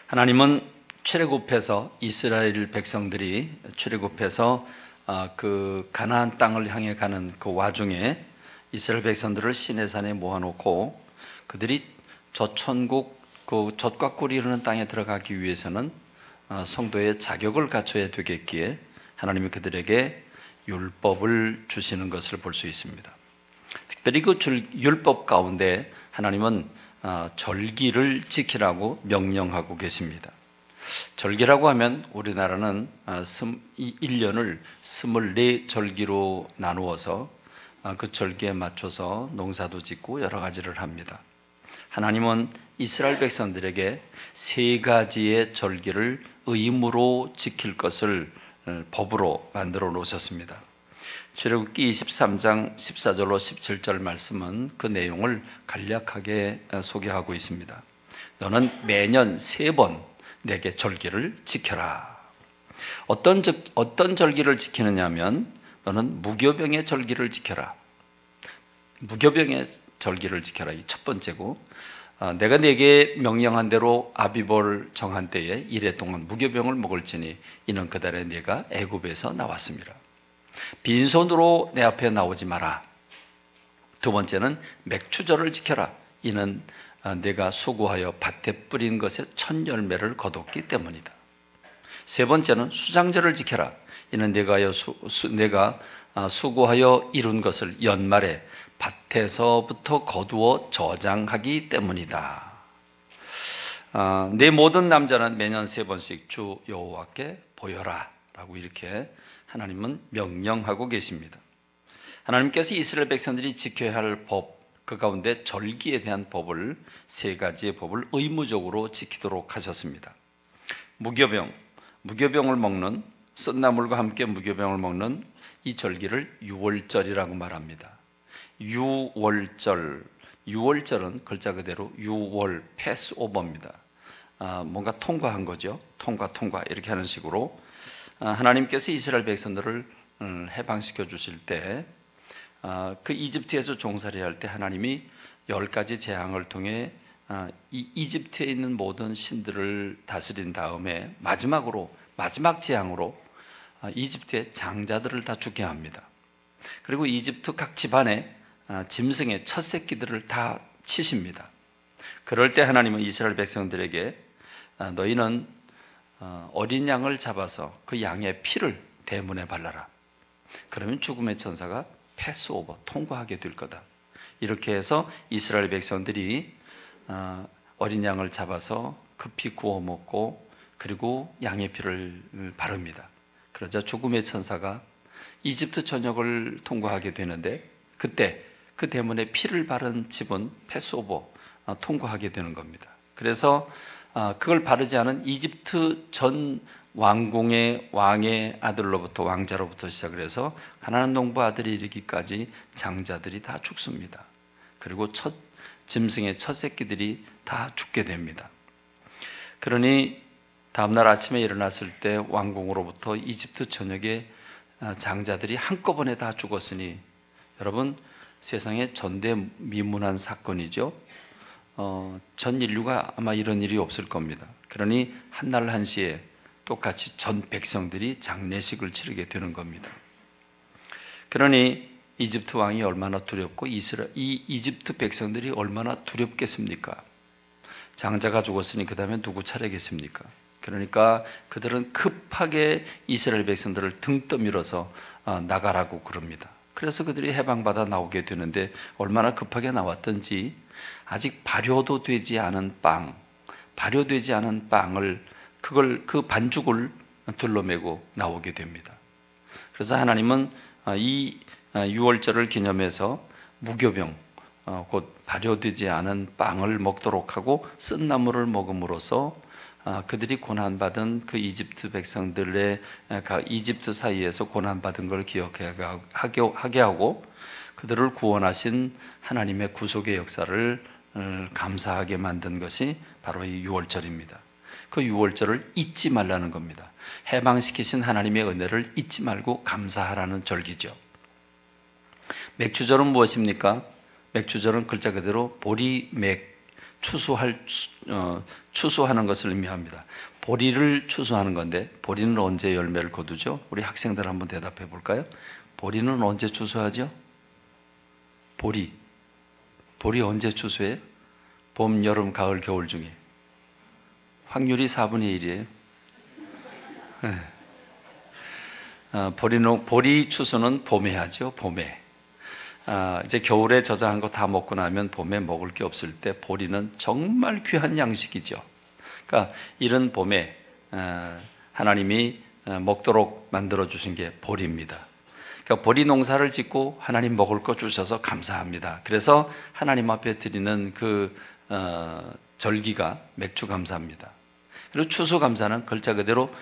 하나님은 출애굽해서 이스라엘 백성들이 출애굽해서 그 가나안 땅을 향해 가는 그 와중에 이스라엘 백성들을 시내산에 모아놓고 그들이 저천국 그 젖과 꿀이 흐르는 땅에 들어가기 위해서는 성도의 자격을 갖춰야 되겠기에 하나님이 그들에게 율법을 주시는 것을 볼 수 있습니다. 특별히 그 율법 가운데 하나님은 절기를 지키라고 명령하고 계십니다. 절기라고 하면 우리나라는 1년을 24절기로 나누어서 그 절기에 맞춰서 농사도 짓고 여러 가지를 합니다. 하나님은 이스라엘 백성들에게 3가지의 절기를 의무로 지킬 것을 법으로 만들어 놓으셨습니다. 출애굽기 23장 14절로 17절 말씀은 그 내용을 간략하게 소개하고 있습니다. 너는 매년 3번 내게 절기를 지켜라. 어떤 절기를 지키느냐 하면 너는 무교병의 절기를 지켜라. 무교병의 절기를 지켜라. 이 첫 번째고, 내가 네게 명령한 대로 아비벌 정한 때에 1해 동안 무교병을 먹을지니 이는 그달에 네가 애굽에서 나왔습니다. 빈손으로 내 앞에 나오지 마라. 두 번째는 맥추절을 지켜라. 이는 내가 수고하여 밭에 뿌린 것의 첫 열매를 거뒀기 때문이다. 세 번째는 수장절을 지켜라. 이는 내가 수고하여 이룬 것을 연말에 밭에서부터 거두어 저장하기 때문이다. 내 모든 남자는 매년 3번씩 주 여호와께 보여라 라고 이렇게 하나님은 명령하고 계십니다. 하나님께서 이스라엘 백성들이 지켜야 할 법, 그 가운데 절기에 대한 법을 3가지의 법을 의무적으로 지키도록 하셨습니다. 무교병을 먹는, 쓴나물과 함께 무교병을 먹는 이 절기를 유월절이라고 말합니다. 유월절은 글자 그대로 유월, 패스오버입니다. 뭔가 통과한 거죠. 통과 이렇게 하는 식으로 하나님께서 이스라엘 백성들을 해방시켜 주실 때 그 이집트에서 종살이 할 때 하나님이 10가지 재앙을 통해 이 이집트에 있는 모든 신들을 다스린 다음에 마지막 재앙으로 이집트의 장자들을 다 죽게 합니다. 그리고 이집트 각 집안에 짐승의 첫 새끼들을 다 치십니다. 그럴 때 하나님은 이스라엘 백성들에게 너희는 어린 양을 잡아서 그 양의 피를 대문에 발라라. 그러면 죽음의 천사가 패스오버, 통과하게 될 거다. 이렇게 해서 이스라엘 백성들이 어린 양을 잡아서 급히 구워 먹고 그리고 양의 피를 바릅니다. 그러자 죽음의 천사가 이집트 전역을 통과하게 되는데 그때 그 대문에 피를 바른 집은 패스오버, 통과하게 되는 겁니다. 그래서 그걸 바르지 않은 이집트 전 왕궁의 왕의 아들로부터 왕자로부터 시작을 해서 가나안 농부 아들이 이르기까지 장자들이 다 죽습니다. 그리고 짐승의 첫 새끼들이 다 죽게 됩니다. 그러니 다음날 아침에 일어났을 때 왕궁으로부터 이집트 전역의 장자들이 한꺼번에 다 죽었으니 여러분 세상에 전대미문한 사건이죠. 전 인류가 아마 이런 일이 없을 겁니다. 그러니 한날 한시에 똑같이 전 백성들이 장례식을 치르게 되는 겁니다. 그러니 이집트 왕이 얼마나 두렵고 이 이집트 백성들이 얼마나 두렵겠습니까? 장자가 죽었으니 그 다음에 누구 차례겠습니까? 그러니까 그들은 급하게 이스라엘 백성들을 등 떠밀어서 나가라고 그럽니다. 그래서 그들이 해방받아 나오게 되는데 얼마나 급하게 나왔던지 아직 발효도 되지 않은 빵을 그 반죽을 둘러매고 나오게 됩니다. 그래서 하나님은 이 유월절을 기념해서 무교병, 곧 발효되지 않은 빵을 먹도록 하고 쓴나물을 먹음으로써 그들이 고난받은 그 이집트 백성들의 이집트 사이에서 고난받은 걸 기억하게 하고 그들을 구원하신 하나님의 구속의 역사를 감사하게 만든 것이 바로 이 유월절입니다. 그 유월절을 잊지 말라는 겁니다. 해방시키신 하나님의 은혜를 잊지 말고 감사하라는 절기죠. 맥추절은 무엇입니까? 맥추절은 글자 그대로 보리맥, 추수하는 것을 의미합니다. 보리를 추수하는 건데 보리는 언제 열매를 거두죠? 우리 학생들 한번 대답해 볼까요? 보리는 언제 추수하죠? 보리 언제 추수해요? 봄, 여름, 가을, 겨울 중에 확률이 4분의 1이에요. 보리 추수는 봄에 하죠. 봄에. 이제 겨울에 저장한 거 다 먹고 나면 봄에 먹을 게 없을 때 보리는 정말 귀한 양식이죠. 그러니까 이런 봄에 하나님이 먹도록 만들어 주신 게 보리입니다. 그러니까 보리 농사를 짓고 하나님 먹을 거 주셔서 감사합니다. 그래서 하나님 앞에 드리는 그 절기가 맥주 감사입니다. 그리고 추수감사는 글자 그대로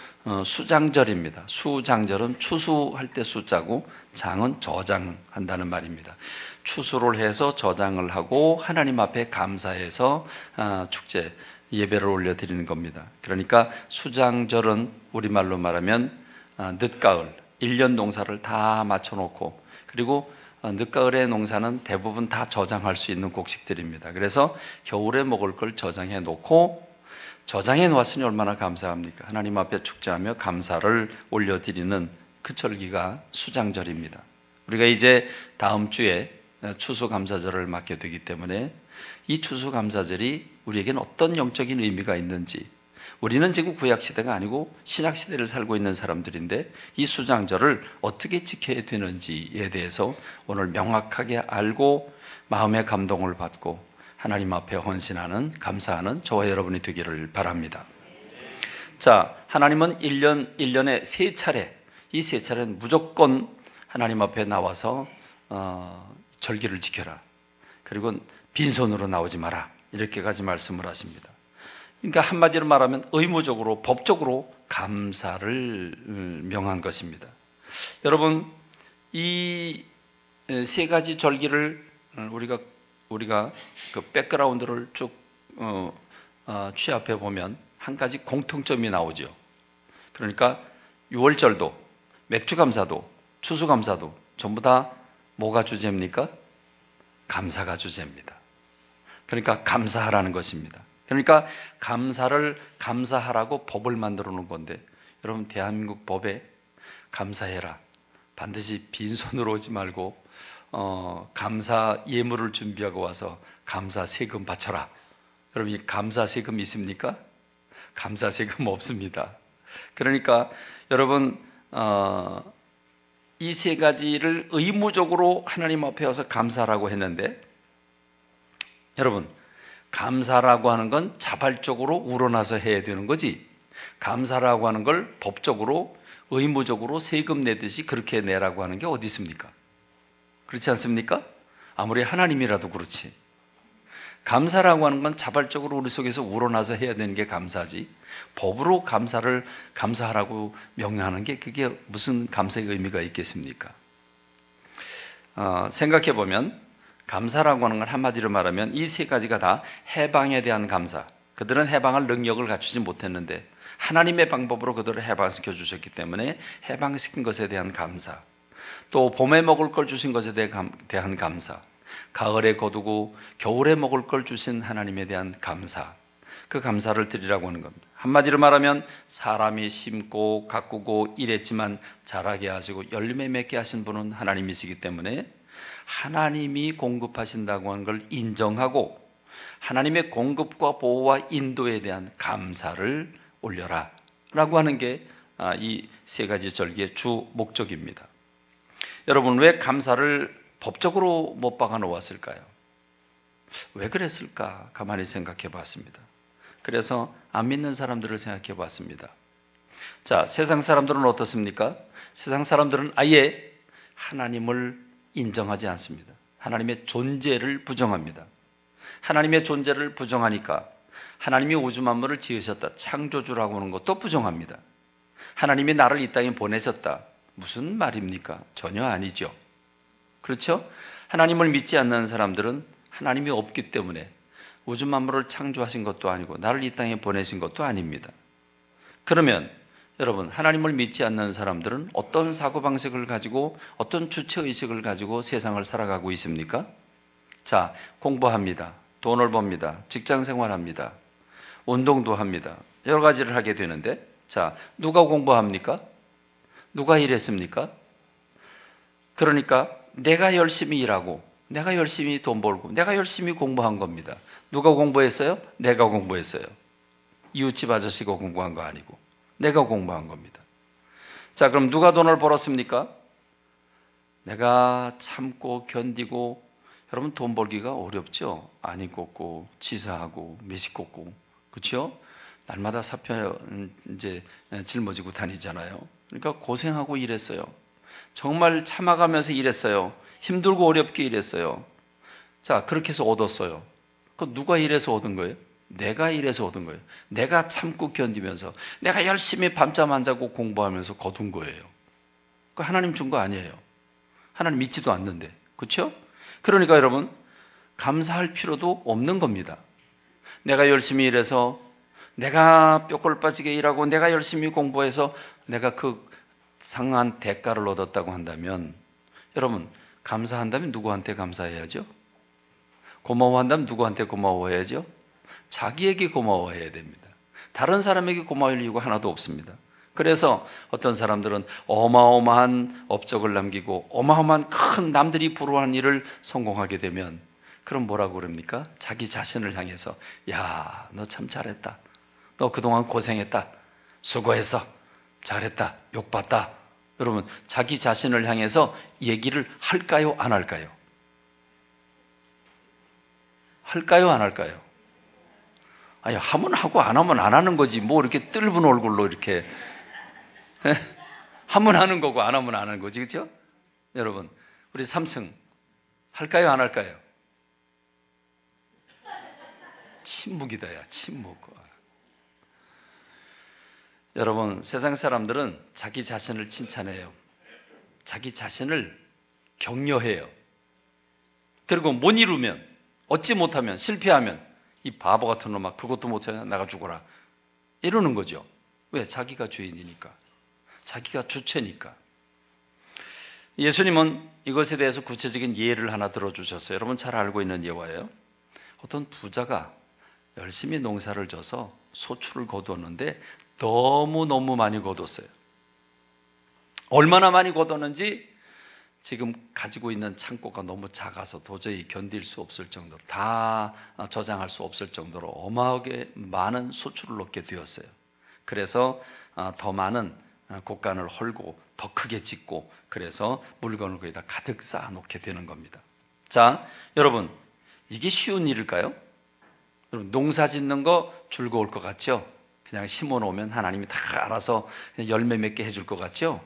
수장절입니다. 수장절은 추수할 때 수자고 장은 저장한다는 말입니다. 추수를 해서 저장을 하고 하나님 앞에 감사해서 축제 예배를 올려드리는 겁니다. 그러니까 수장절은 우리말로 말하면 늦가을, 1년 농사를 다 맞춰놓고 그리고 늦가을의 농사는 대부분 다 저장할 수 있는 곡식들입니다. 그래서 겨울에 먹을 걸 저장해 놓고 저장해 놓았으니 얼마나 감사합니까? 하나님 앞에 축제하며 감사를 올려드리는 그 절기가 수장절입니다. 우리가 이제 다음 주에 추수감사절을 맞게 되기 때문에 이 추수감사절이 우리에게는 어떤 영적인 의미가 있는지 우리는 지금 구약시대가 아니고 신약시대를 살고 있는 사람들인데 이 수장절을 어떻게 지켜야 되는지에 대해서 오늘 명확하게 알고 마음의 감동을 받고 하나님 앞에 헌신하는 감사하는 저와 여러분이 되기를 바랍니다. 자, 하나님은 1년에 3차례 이 3차례는 무조건 하나님 앞에 나와서 절기를 지켜라. 그리고 빈손으로 나오지 마라. 이렇게까지 말씀을 하십니다. 그러니까 한마디로 말하면 의무적으로 법적으로 감사를 명한 것입니다. 여러분 이 3가지 절기를 우리가 그 백그라운드를 쭉 취합해 보면 한 가지 공통점이 나오죠. 그러니까 6월절도, 맥주감사도, 추수감사도 전부 다 뭐가 주제입니까? 감사가 주제입니다. 그러니까 감사하라는 것입니다. 그러니까 감사하라고 법을 만들어 놓은 건데 여러분 대한민국 법에 감사해라. 반드시 빈손으로 오지 말고 감사 예물을 준비하고 와서 감사 세금 바쳐라. 여러분 이 감사 세금 있습니까? 감사 세금 없습니다. 그러니까 여러분 이 3가지를 의무적으로 하나님 앞에 와서 감사라고 했는데 여러분 감사라고 하는 건 자발적으로 우러나서 해야 되는 거지 감사라고 하는 걸 법적으로 의무적으로 세금 내듯이 그렇게 내라고 하는 게 어디 있습니까? 그렇지 않습니까? 아무리 하나님이라도 그렇지. 감사라고 하는 건 자발적으로 우리 속에서 우러나서 해야 되는 게 감사지. 법으로 감사하라고 명령하는 게 그게 무슨 감사의 의미가 있겠습니까? 생각해 보면 감사라고 하는 건 한마디로 말하면 이 3가지가 다 해방에 대한 감사. 그들은 해방할 능력을 갖추지 못했는데 하나님의 방법으로 그들을 해방시켜 주셨기 때문에 해방시킨 것에 대한 감사. 또 봄에 먹을 걸 주신 것에 대한 감사. 가을에 거두고 겨울에 먹을 걸 주신 하나님에 대한 감사. 그 감사를 드리라고 하는 겁니다. 한마디로 말하면 사람이 심고 가꾸고 일했지만 자라게 하시고 열매 맺게 하신 분은 하나님이시기 때문에 하나님이 공급하신다고 하는 걸 인정하고 하나님의 공급과 보호와 인도에 대한 감사를 올려라 라고 하는 게 이 3가지 절기의 주 목적입니다. 여러분 왜 감사를 법적으로 못 박아 놓았을까요? 왜 그랬을까? 가만히 생각해 봤습니다. 그래서 안 믿는 사람들을 생각해 봤습니다. 자, 세상 사람들은 어떻습니까? 세상 사람들은 아예 하나님을 인정하지 않습니다. 하나님의 존재를 부정합니다. 하나님의 존재를 부정하니까 하나님이 우주 만물을 지으셨다. 창조주라고 하는 것도 부정합니다. 하나님이 나를 이 땅에 보내셨다. 무슨 말입니까? 전혀 아니죠. 그렇죠? 하나님을 믿지 않는 사람들은 하나님이 없기 때문에 우주 만물을 창조하신 것도 아니고 나를 이 땅에 보내신 것도 아닙니다. 그러면 여러분 하나님을 믿지 않는 사람들은 어떤 사고방식을 가지고 어떤 주체의식을 가지고 세상을 살아가고 있습니까? 자, 공부합니다. 돈을 법니다. 직장 생활합니다. 운동도 합니다. 여러 가지를 하게 되는데, 자, 누가 공부합니까? 누가 일했습니까? 그러니까 내가 열심히 일하고, 내가 열심히 돈 벌고, 내가 열심히 공부한 겁니다. 누가 공부했어요? 내가 공부했어요. 이웃집 아저씨가 공부한 거 아니고 내가 공부한 겁니다. 자, 그럼 누가 돈을 벌었습니까? 내가 참고 견디고. 여러분, 돈 벌기가 어렵죠? 아니 꽂고 치사하고 매식 꽂고, 그렇죠? 날마다 사표 이제 짊어지고 다니잖아요. 그러니까 고생하고 일했어요. 정말 참아가면서 일했어요. 힘들고 어렵게 일했어요. 자, 그렇게 해서 얻었어요. 그 누가 일해서 얻은 거예요? 내가 일해서 얻은 거예요. 내가 참고 견디면서, 내가 열심히 밤잠 안 자고 공부하면서 거둔 거예요. 그 하나님 준 거 아니에요. 하나님 믿지도 않는데, 그렇죠? 그러니까 여러분, 감사할 필요도 없는 겁니다. 내가 열심히 일해서, 내가 뼈골 빠지게 일하고, 내가 열심히 공부해서 내가 그 상한 대가를 얻었다고 한다면, 여러분, 감사한다면 누구한테 감사해야죠? 고마워한다면 누구한테 고마워해야죠? 자기에게 고마워해야 됩니다. 다른 사람에게 고마워할 이유가 하나도 없습니다. 그래서 어떤 사람들은 어마어마한 업적을 남기고 어마어마한 큰 남들이 부러워하는 일을 성공하게 되면, 그럼 뭐라고 그럽니까? 자기 자신을 향해서, 야, 너 참 잘했다. 너 그동안 고생했다. 수고했어. 잘했다. 욕봤다. 여러분, 자기 자신을 향해서 얘기를 할까요? 안 할까요? 할까요? 안 할까요? 아니, 하면 하고 안 하면 안 하는 거지. 뭐 이렇게 뜰분 얼굴로 이렇게. 하면 하는 거고 안 하면 안 하는 거지. 그렇죠? 여러분, 우리 삼층 할까요? 안 할까요? 침묵이다, 야, 침묵. 여러분, 세상 사람들은 자기 자신을 칭찬해요. 자기 자신을 격려해요. 그리고 못 이루면, 얻지 못하면, 실패하면, 이 바보 같은 놈아, 그것도 못해, 나가 죽어라. 이러는 거죠. 왜? 자기가 주인이니까. 자기가 주체니까. 예수님은 이것에 대해서 구체적인 예를 하나 들어주셨어요. 여러분 잘 알고 있는 예화예요. 어떤 부자가 열심히 농사를 져서 소출을 거두었는데 너무너무 많이 거뒀어요. 얼마나 많이 거뒀는지 지금 가지고 있는 창고가 너무 작아서 도저히 견딜 수 없을 정도로, 다 저장할 수 없을 정도로 어마하게 많은 소출을 얻게 되었어요. 그래서 더 많은 곡간을 헐고 더 크게 짓고, 그래서 물건을 거기다 가득 쌓아놓게 되는 겁니다. 자, 여러분, 이게 쉬운 일일까요? 여러분, 농사 짓는 거 즐거울 것 같죠? 그냥 심어놓으면 하나님이 다 알아서 열매 맺게 해줄 것 같죠?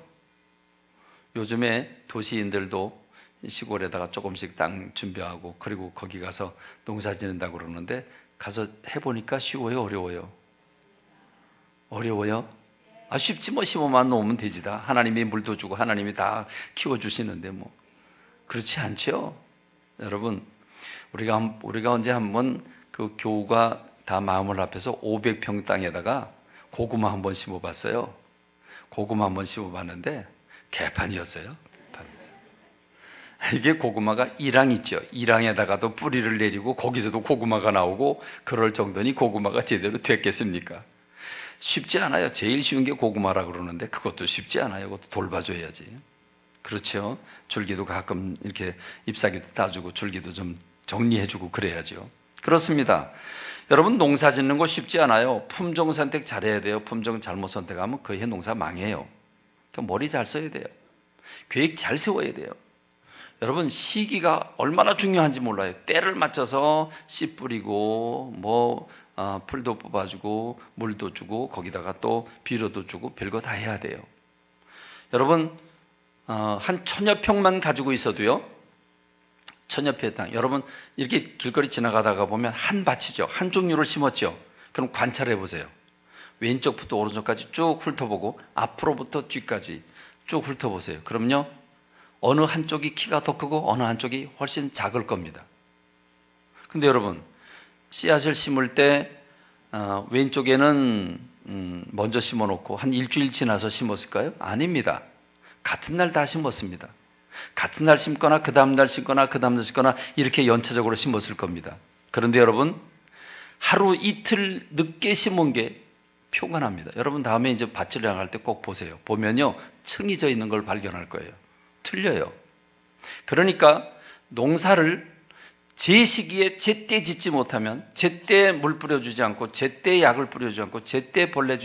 요즘에 도시인들도 시골에다가 조금씩 땅 준비하고 그리고 거기 가서 농사 짓는다고 그러는데, 가서 해보니까 쉬워요? 어려워요? 어려워요? 쉽지 뭐. 심어만 놓으면 되지다. 하나님이 물도 주고 하나님이 다 키워주시는데 뭐. 그렇지 않죠? 여러분, 우리가 언제 한번 그 교우가 다 마음을 합해서 500평 땅에다가 고구마 한번 심어봤어요. 고구마 한번 심어봤는데 개판이었어요. 이게 고구마가 이랑 있죠. 이랑에다가도 뿌리를 내리고 거기서도 고구마가 나오고 그럴 정도니 고구마가 제대로 됐겠습니까? 쉽지 않아요. 제일 쉬운 게 고구마라 그러는데 그것도 쉽지 않아요. 그것도 돌봐줘야지. 그렇죠? 줄기도 가끔 이렇게 잎사귀도 따주고 줄기도 좀 정리해주고 그래야죠. 그렇습니다. 여러분, 농사 짓는 거 쉽지 않아요. 품종 선택 잘해야 돼요. 품종 잘못 선택하면 그 해 농사 망해요. 그러니까 머리 잘 써야 돼요. 계획 잘 세워야 돼요. 여러분, 시기가 얼마나 중요한지 몰라요. 때를 맞춰서 씨 뿌리고 풀도 뽑아주고 물도 주고 거기다가 또 비료도 주고 별거 다 해야 돼요. 여러분, 한 1000여 평만 가지고 있어도요, 1000여 평의 땅, 여러분 이렇게 길거리 지나가다가 보면 한 밭이죠. 한 종류를 심었죠. 그럼 관찰해 보세요. 왼쪽부터 오른쪽까지 쭉 훑어보고 앞으로부터 뒤까지 쭉 훑어보세요. 그럼요, 어느 한쪽이 키가 더 크고 어느 한쪽이 훨씬 작을 겁니다. 근데 여러분, 씨앗을 심을 때 왼쪽에는 먼저 심어놓고 한 일주일 지나서 심었을까요? 아닙니다. 같은 날 다 심었습니다. 같은 날 심거나 그 다음 날 심거나 그 다음 날 심거나 이렇게 연차적으로 심었을 겁니다. 그런데 여러분, 하루 이틀 늦게 심은 게 표가 납니다. 여러분 다음에 이제 밭을 향할 때 꼭 보세요. 보면요, 층이 져 있는 걸 발견할 거예요. 틀려요. 그러니까 농사를 제 시기에 제때 짓지 못하면, 제때 물 뿌려주지 않고, 제때 약을 뿌려주지 않고, 제때 벌레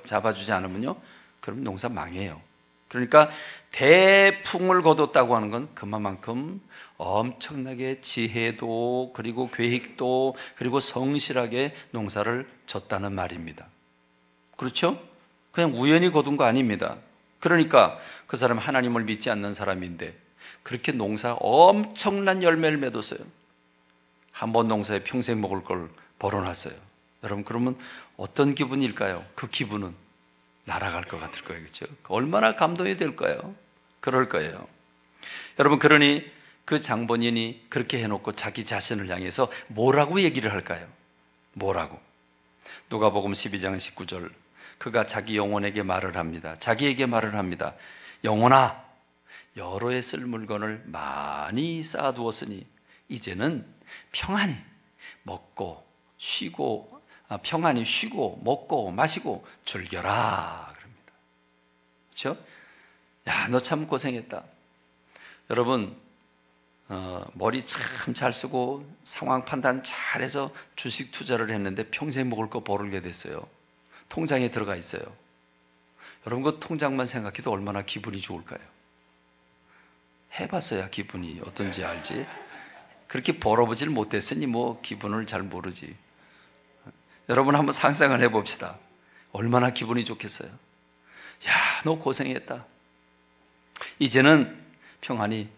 잡아주지 않으면요, 그럼 농사 망해요. 그러니까 대풍을 거뒀다고 하는 건 그만큼 엄청나게 지혜도, 그리고 계획도, 그리고 성실하게 농사를 졌다는 말입니다. 그렇죠? 그냥 우연히 거둔 거 아닙니다. 그러니까 그 사람 하나님을 믿지 않는 사람인데 그렇게 농사 엄청난 열매를 맺었어요. 한 번 농사에 평생 먹을 걸 벌어놨어요. 여러분 그러면 어떤 기분일까요? 그 기분은 날아갈 것 같을 거예요. 그렇죠? 얼마나 감동이 될까요? 그럴 거예요. 여러분 그러니 그 장본인이 그렇게 해놓고 자기 자신을 향해서 뭐라고 얘기를 할까요? 뭐라고? 누가복음 12장 19절, 그가 자기 영혼에게 말을 합니다. 자기에게 말을 합니다. 영혼아, 여러 해 쓸 물건을 많이 쌓아두었으니 이제는 평안히 쉬고 먹고 마시고 즐겨라 그럽니다. 그렇죠? 야, 너 참 고생했다. 여러분 머리 참 잘 쓰고 상황 판단 잘해서 주식 투자를 했는데 평생 먹을 거 버리게 됐어요. 통장에 들어가 있어요. 여러분 그 통장만 생각해도 얼마나 기분이 좋을까요? 해봤어야 기분이 어떤지 알지. 그렇게 벌어보질 못했으니 뭐 기분을 잘 모르지. 여러분 한번 상상을 해봅시다. 얼마나 기분이 좋겠어요. 야, 너 고생했다. 이제는 평안히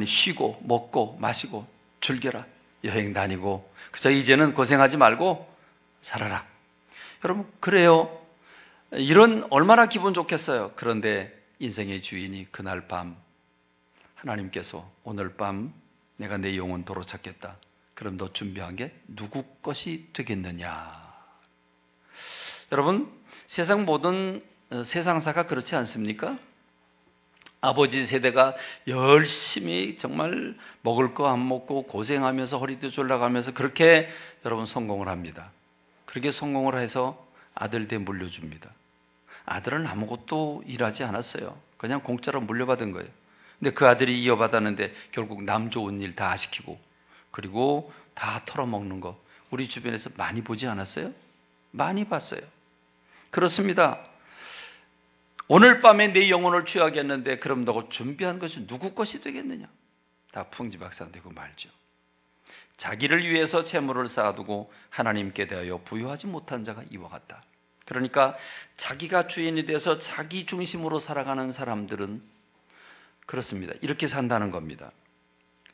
쉬고 먹고 마시고 즐겨라. 여행 다니고 그저 이제는 고생하지 말고 살아라. 여러분 그래요. 이런 얼마나 기분 좋겠어요. 그런데 인생의 주인이 그날 밤 하나님께서 오늘 밤 내가 내 영혼 도로 찾겠다. 그럼 너 준비한 게 누구 것이 되겠느냐. 여러분 세상 모든 세상사가 그렇지 않습니까? 아버지 세대가 열심히 정말 먹을 거 안 먹고 고생하면서 허리도 졸라가면서 그렇게 여러분 성공을 합니다. 그렇게 성공을 해서 아들한테 물려줍니다. 아들은 아무것도 일하지 않았어요. 그냥 공짜로 물려받은 거예요. 근데 그 아들이 이어받았는데 결국 남 좋은 일 다 시키고 그리고 다 털어먹는 거 우리 주변에서 많이 보지 않았어요? 많이 봤어요. 그렇습니다. 오늘 밤에 내 영혼을 취하겠는데 그럼 너가 준비한 것이 누구 것이 되겠느냐? 다 풍지박산 되고 말죠. 자기를 위해서 재물을 쌓아두고 하나님께 대하여 부여하지 못한 자가 이와 같다. 그러니까 자기가 주인이 돼서 자기 중심으로 살아가는 사람들은 그렇습니다. 이렇게 산다는 겁니다.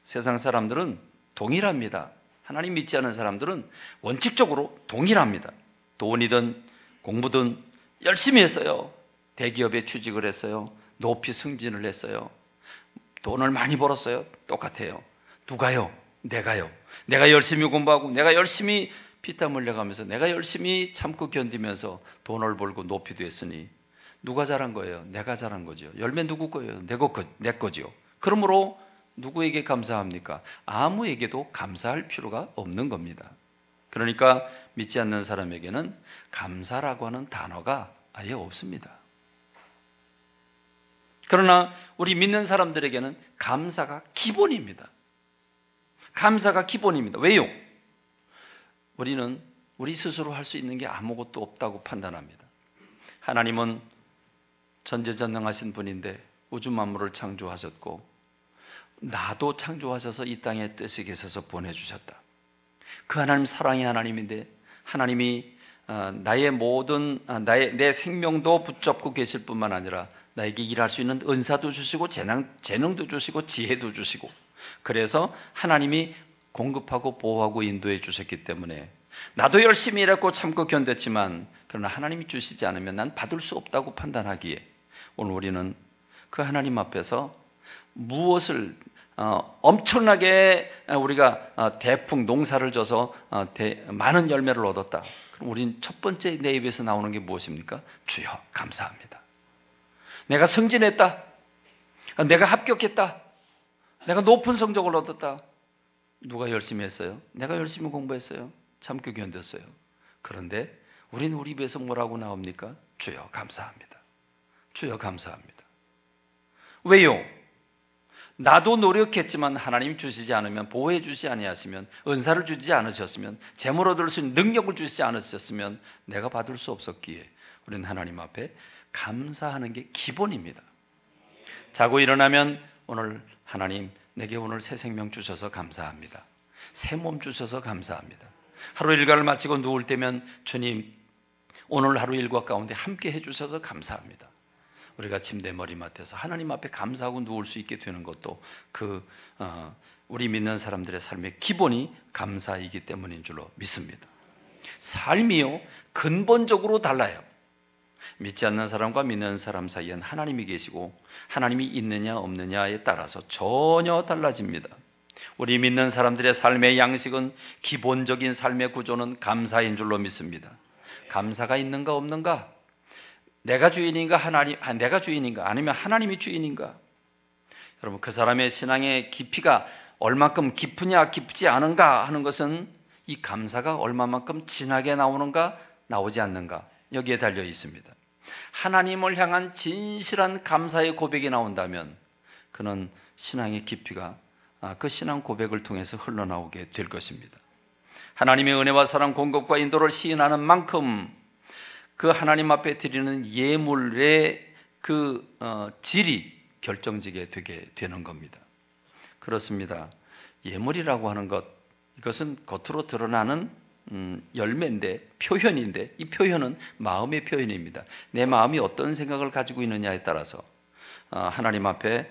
세상 사람들은 동일합니다. 하나님 믿지 않는 사람들은 원칙적으로 동일합니다. 돈이든 공부든 열심히 했어요. 대기업에 취직을 했어요. 높이 승진을 했어요. 돈을 많이 벌었어요. 똑같아요. 누가요? 내가요. 내가 열심히 공부하고 내가 열심히 피땀 흘려가면서 내가 열심히 참고 견디면서 돈을 벌고 높이도 했으니 누가 잘한 거예요? 내가 잘한 거죠. 열매 누구 거예요? 내 거죠. 그러므로 누구에게 감사합니까? 아무에게도 감사할 필요가 없는 겁니다. 그러니까 믿지 않는 사람에게는 감사라고 하는 단어가 아예 없습니다. 그러나 우리 믿는 사람들에게는 감사가 기본입니다. 감사가 기본입니다. 왜요? 우리는 우리 스스로 할 수 있는 게 아무것도 없다고 판단합니다. 하나님은 전지전능하신 분인데 우주 만물을 창조하셨고 나도 창조하셔서 이 땅에 뜻이 계셔서 보내주셨다. 그 하나님 사랑의 하나님인데 하나님이 나의 모든 내 생명도 붙잡고 계실 뿐만 아니라 나에게 일할 수 있는 은사도 주시고 재능도 주시고 지혜도 주시고 그래서 하나님이 공급하고 보호하고 인도해 주셨기 때문에 나도 열심히 일했고 참고 견뎠지만 그러나 하나님이 주시지 않으면 난 받을 수 없다고 판단하기에 오늘 우리는 그 하나님 앞에서 무엇을 엄청나게 우리가 대풍 농사를 져서 많은 열매를 얻었다. 그럼 우린 첫 번째 내 입에서 나오는 게 무엇입니까? 주여 감사합니다. 내가 승진했다. 내가 합격했다. 내가 높은 성적을 얻었다. 누가 열심히 했어요? 내가 열심히 공부했어요. 참고 견뎠어요. 그런데 우린 우리 입에서 뭐라고 나옵니까? 주여 감사합니다. 주여 감사합니다. 왜요? 나도 노력했지만 하나님 주시지 않으면, 보호해 주시지 아니하시면, 은사를 주지 않으셨으면, 재물 얻을 수 있는 능력을 주시지 않으셨으면 내가 받을 수 없었기에 우리는 하나님 앞에 감사하는 게 기본입니다. 자고 일어나면 오늘 하나님 내게 오늘 새 생명 주셔서 감사합니다. 새 몸 주셔서 감사합니다. 하루 일과를 마치고 누울 때면 주님 오늘 하루 일과 가운데 함께 해주셔서 감사합니다. 우리가 침대 머리맡에서 하나님 앞에 감사하고 누울 수 있게 되는 것도 우리 믿는 사람들의 삶의 기본이 감사이기 때문인 줄로 믿습니다. 삶이요 근본적으로 달라요. 믿지 않는 사람과 믿는 사람 사이엔 하나님이 계시고 하나님이 있느냐 없느냐에 따라서 전혀 달라집니다. 우리 믿는 사람들의 삶의 양식은, 기본적인 삶의 구조는 감사인 줄로 믿습니다. 감사가 있는가 없는가? 내가 주인인가 내가 주인인가 아니면 하나님이 주인인가? 여러분, 그 사람의 신앙의 깊이가 얼마큼 깊으냐 깊지 않은가 하는 것은 이 감사가 얼마만큼 진하게 나오는가 나오지 않는가 여기에 달려 있습니다. 하나님을 향한 진실한 감사의 고백이 나온다면 그는 신앙의 깊이가 그 신앙 고백을 통해서 흘러나오게 될 것입니다. 하나님의 은혜와 사랑, 공급과 인도를 시인하는 만큼 그 하나님 앞에 드리는 예물의 그 질이 결정지게 되게 되는 겁니다. 그렇습니다. 예물이라고 하는 것, 이것은 겉으로 드러나는 열매인데, 표현인데, 이 표현은 마음의 표현입니다. 내 마음이 어떤 생각을 가지고 있느냐에 따라서 하나님 앞에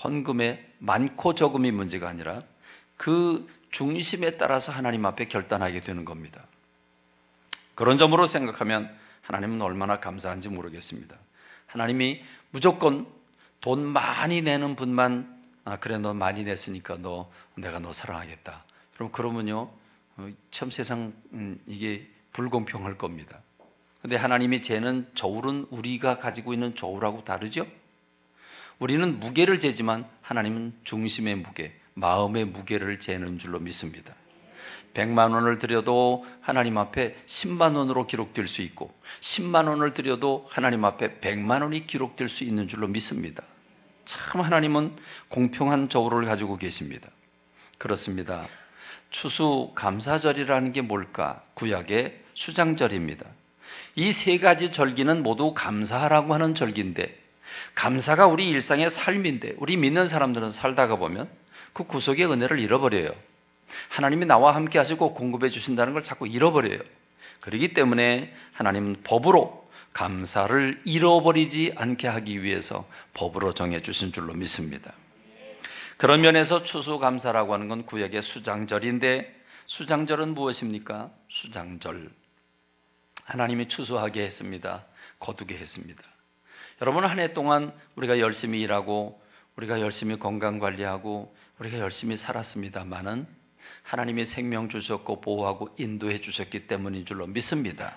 헌금의 많고 적음이 문제가 아니라 그 중심에 따라서 하나님 앞에 결단하게 되는 겁니다. 그런 점으로 생각하면 하나님은 얼마나 감사한지 모르겠습니다. 하나님이 무조건 돈 많이 내는 분만 그래 너 많이 냈으니까 내가 너 사랑하겠다. 그러면요 참 세상 이게 불공평할 겁니다. 그런데 하나님이 재는 저울은 우리가 가지고 있는 저울하고 다르죠? 우리는 무게를 재지만 하나님은 중심의 무게, 마음의 무게를 재는 줄로 믿습니다. 100만 원을 드려도 하나님 앞에 10만 원으로 기록될 수 있고 10만 원을 드려도 하나님 앞에 100만 원이 기록될 수 있는 줄로 믿습니다. 참 하나님은 공평한 저울을 가지고 계십니다. 그렇습니다. 추수감사절이라는 게 뭘까? 구약의 수장절입니다. 이 세 가지 절기는 모두 감사하라고 하는 절기인데 감사가 우리 일상의 삶인데 우리 믿는 사람들은 살다가 보면 그 구속의 은혜를 잃어버려요. 하나님이 나와 함께 하시고 공급해 주신다는 걸 자꾸 잃어버려요. 그렇기 때문에 하나님은 법으로 감사를 잃어버리지 않게 하기 위해서 법으로 정해 주신 줄로 믿습니다. 그런 면에서 추수감사라고 하는 건 구약의 수장절인데 수장절은 무엇입니까? 수장절. 하나님이 추수하게 했습니다. 거두게 했습니다. 여러분 한 해 동안 우리가 열심히 일하고 우리가 열심히 건강관리하고 우리가 열심히 살았습니다마는 하나님이 생명 주셨고 보호하고 인도해 주셨기 때문인 줄로 믿습니다.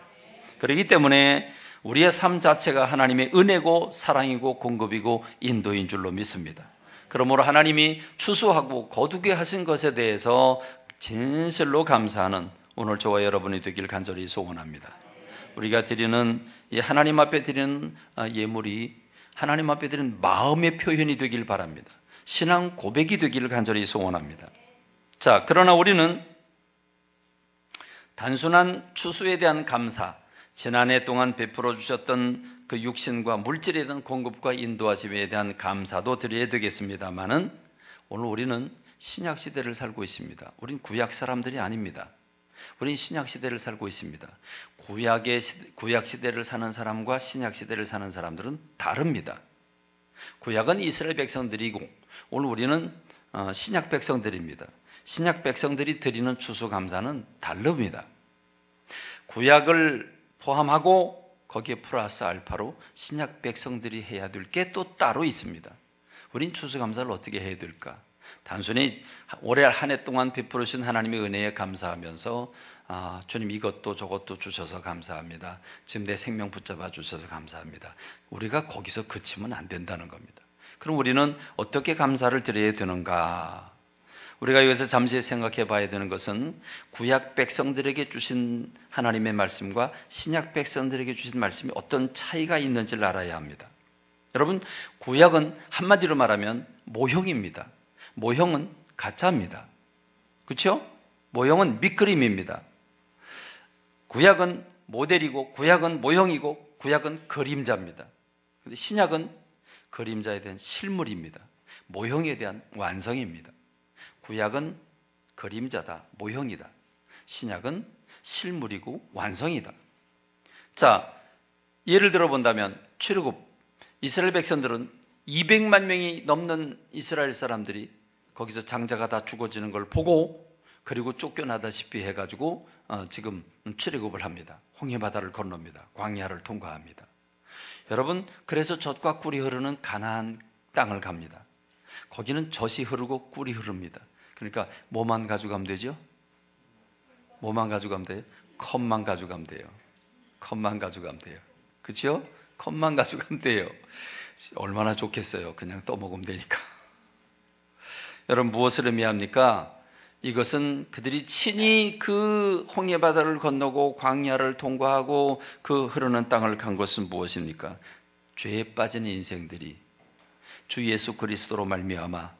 그렇기 때문에 우리의 삶 자체가 하나님의 은혜고 사랑이고 공급이고 인도인 줄로 믿습니다. 그러므로 하나님이 추수하고 거두게 하신 것에 대해서 진실로 감사하는 오늘 저와 여러분이 되길 간절히 소원합니다. 우리가 드리는 이 하나님 앞에 드리는 예물이 하나님 앞에 드리는 마음의 표현이 되길 바랍니다. 신앙 고백이 되기를 간절히 소원합니다. 자, 그러나 우리는 단순한 추수에 대한 감사, 지난해 동안 베풀어 주셨던 그 육신과 물질에 대한 공급과 인도하심에 대한 감사도 드려야 되겠습니다만은 오늘 우리는 신약 시대를 살고 있습니다. 우린 구약 사람들이 아닙니다. 우린 신약 시대를 살고 있습니다. 구약 시대를 사는 사람과 신약 시대를 사는 사람들은 다릅니다. 구약은 이스라엘 백성들이고 오늘 우리는 신약 백성들입니다. 신약 백성들이 드리는 추수감사는 다릅니다. 구약을 포함하고 거기에 플러스 알파로 신약 백성들이 해야 될 게 또 따로 있습니다. 우린 추수감사를 어떻게 해야 될까? 단순히 올해 한 해 동안 베풀으신 하나님의 은혜에 감사하면서 주님 이것도 저것도 주셔서 감사합니다. 지금 내 생명 붙잡아 주셔서 감사합니다. 우리가 거기서 그치면 안 된다는 겁니다. 그럼 우리는 어떻게 감사를 드려야 되는가? 우리가 여기서 잠시 생각해 봐야 되는 것은 구약 백성들에게 주신 하나님의 말씀과 신약 백성들에게 주신 말씀이 어떤 차이가 있는지를 알아야 합니다. 여러분, 구약은 한마디로 말하면 모형입니다. 모형은 가짜입니다. 그렇죠? 모형은 밑그림입니다. 구약은 모델이고 구약은 모형이고 구약은 그림자입니다. 그런데 신약은 그림자에 대한 실물입니다. 모형에 대한 완성입니다. 구약은 그림자다, 모형이다. 신약은 실물이고 완성이다. 자, 예를 들어 본다면 출애굽, 이스라엘 백성들은 200만 명이 넘는 이스라엘 사람들이 거기서 장자가 다 죽어지는 걸 보고 그리고 쫓겨나다시피 해가지고 지금 출애굽을 합니다. 홍해바다를 건넙니다. 광야를 통과합니다. 여러분, 그래서 젖과 꿀이 흐르는 가나안 땅을 갑니다. 거기는 젖이 흐르고 꿀이 흐릅니다. 그러니까 뭐만 가져가면 되죠? 뭐만 가져가면 돼요? 컵만 가져가면 돼요. 컵만 가져가면 돼요. 그렇죠? 컵만 가져가면 돼요. 얼마나 좋겠어요. 그냥 떠먹으면 되니까. 여러분, 무엇을 의미합니까? 이것은 그들이 친히 그 홍해바다를 건너고 광야를 통과하고 그 흐르는 땅을 간 것은 무엇입니까? 죄에 빠진 인생들이 주 예수 그리스도로 말미암아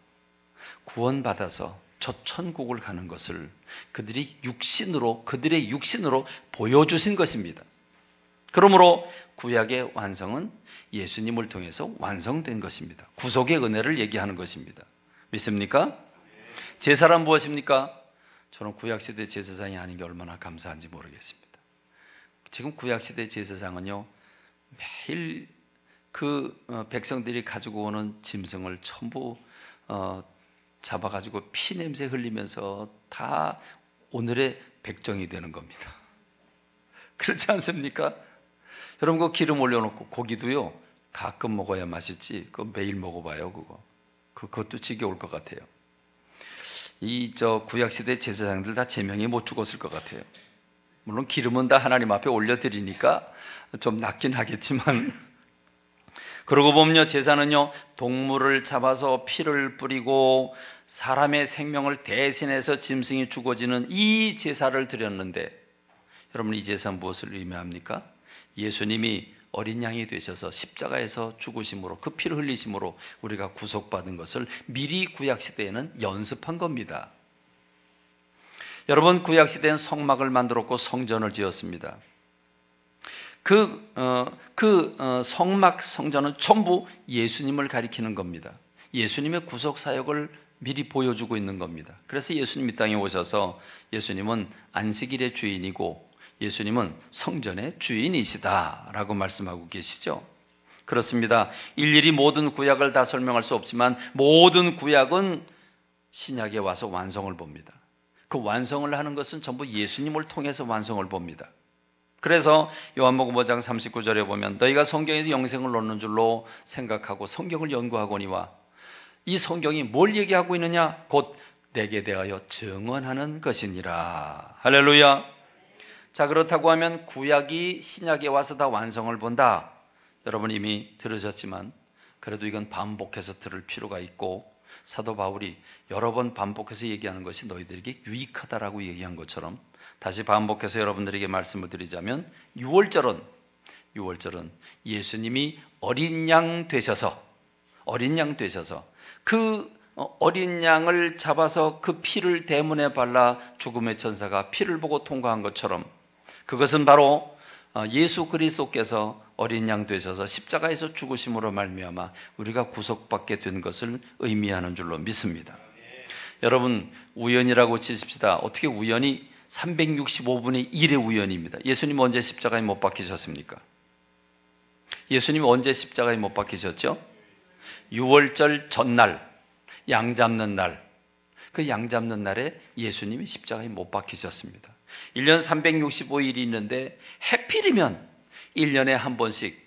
구원받아서 저 천국을 가는 것을 그들의 육신으로 보여주신 것입니다. 그러므로 구약의 완성은 예수님을 통해서 완성된 것입니다. 구속의 은혜를 얘기하는 것입니다. 믿습니까? 제사란 무엇입니까? 저는 구약시대 제사장이 아닌 게 얼마나 감사한지 모르겠습니다. 지금 구약시대 제사장은요, 매일 그 백성들이 가지고 오는 짐승을 전부 잡아가지고 피 냄새 흘리면서 다 오늘의 백정이 되는 겁니다. 그렇지 않습니까? 여러분, 그 기름 올려놓고 고기도요, 가끔 먹어야 맛있지. 그거 매일 먹어봐요, 그것도 지겨울 것 같아요. 구약시대 제사장들 다 제명에 못 죽었을 것 같아요. 물론 기름은 다 하나님 앞에 올려드리니까 좀 낫긴 하겠지만, 그러고 보면요, 제사는요, 동물을 잡아서 피를 뿌리고 사람의 생명을 대신해서 짐승이 죽어지는 이 제사를 드렸는데, 여러분, 이 제사는 무엇을 의미합니까? 예수님이 어린 양이 되셔서 십자가에서 죽으심으로, 그 피를 흘리심으로 우리가 구속받은 것을 미리 구약시대에는 연습한 겁니다. 여러분, 구약시대는 성막을 만들었고 성전을 지었습니다. 성막, 성전은 전부 예수님을 가리키는 겁니다. 예수님의 구속 사역을 미리 보여주고 있는 겁니다. 그래서 예수님이 땅에 오셔서 예수님은 안식일의 주인이고 예수님은 성전의 주인이시다라고 말씀하고 계시죠. 그렇습니다. 일일이 모든 구약을 다 설명할 수 없지만 모든 구약은 신약에 와서 완성을 봅니다. 그 완성을 하는 것은 전부 예수님을 통해서 완성을 봅니다. 그래서 요한복음 5장 39절에 보면 너희가 성경에서 영생을 얻는 줄로 생각하고 성경을 연구하거니와 이 성경이 뭘 얘기하고 있느냐? 곧 내게 대하여 증언하는 것이니라. 할렐루야. 자, 그렇다고 하면 구약이 신약에 와서 다 완성을 본다. 여러분 이미 들으셨지만 그래도 이건 반복해서 들을 필요가 있고, 사도 바울이 여러 번 반복해서 얘기하는 것이 너희들에게 유익하다라고 얘기한 것처럼 다시 반복해서 여러분들에게 말씀을 드리자면 6월절은 예수님이 어린 양 되셔서 그 어린 양을 잡아서 그 피를 대문에 발라 죽음의 천사가 피를 보고 통과한 것처럼, 그것은 바로 예수 그리스도께서 어린 양 되셔서 십자가에서 죽으심으로 말미암아 우리가 구속받게 된 것을 의미하는 줄로 믿습니다. 여러분, 우연이라고 치십시다. 어떻게 우연이 365분의 1의 우연입니다. 예수님 언제 십자가에 못 박히셨습니까? 예수님 언제 십자가에 못 박히셨죠? 6월절 전날, 양 잡는 날, 그 양 잡는 날에 예수님이 십자가에 못 박히셨습니다. 1년 365일이 있는데 해필이면 1년에 한 번씩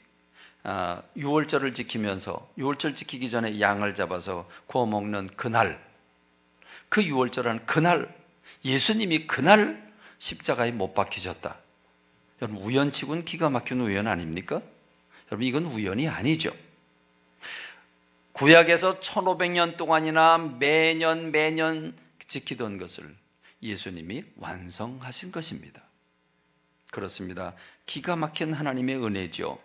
6월절을 지키면서 6월절 지키기 전에 양을 잡아서 구워 먹는 그날, 그 6월절하는 그날, 예수님이 그날 십자가에 못 박히셨다. 여러분, 우연치고는 기가 막힌 우연 아닙니까? 여러분, 이건 우연이 아니죠. 구약에서 1500년 동안이나 매년 지키던 것을 예수님이 완성하신 것입니다. 그렇습니다. 기가 막힌 하나님의 은혜죠.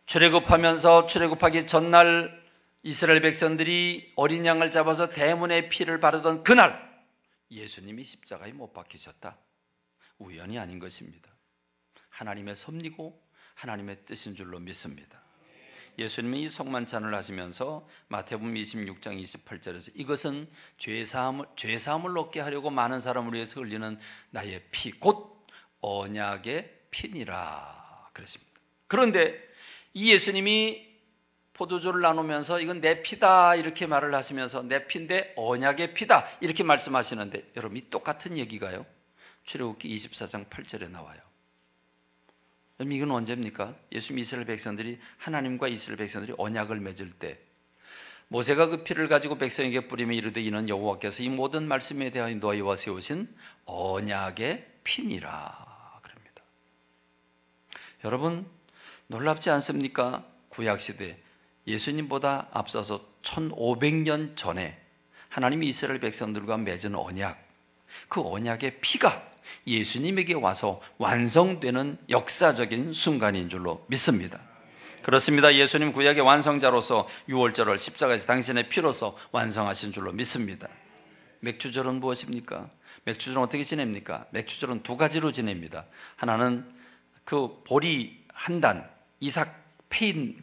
출애굽하면서 출애굽하기 전날 이스라엘 백성들이 어린 양을 잡아서 대문에 피를 바르던 그날 예수님이 십자가에 못 박히셨다. 우연이 아닌 것입니다. 하나님의 섭리고 하나님의 뜻인 줄로 믿습니다. 예수님이 이 성만찬을 하시면서 마태복음 26장 28절에서 이것은 죄사함을 얻게 하려고 많은 사람을 위해서 흘리는 나의 피, 곧 언약의 피니라 그랬습니다. 그런데 이 예수님이 포도주를 나누면서 이건 내 피다 이렇게 말을 하시면서 내 피인데 언약의 피다 이렇게 말씀하시는데 여러분 이 똑같은 얘기가요 출애굽기 24장 8절에 나와요. 그럼 이건 언제입니까? 예수님 이스라엘 백성들이 하나님과 이스라엘 백성들이 언약을 맺을 때 모세가 그 피를 가지고 백성에게 뿌리며 이르되 이는 여호와께서 이 모든 말씀에 대하여 너희와 세우신 언약의 피니라 그럽니다. 여러분 놀랍지 않습니까? 구약시대 예수님보다 앞서서 1500년 전에 하나님이 이스라엘 백성들과 맺은 언약, 그 언약의 피가 예수님에게 와서 완성되는 역사적인 순간인 줄로 믿습니다. 그렇습니다. 예수님 구약의 완성자로서 유월절을 십자가에서 당신의 피로서 완성하신 줄로 믿습니다. 맥주절은 무엇입니까? 맥주절은 어떻게 지냅니까? 맥주절은 두 가지로 지냅니다. 하나는 그 보리 한 단, 이삭 페인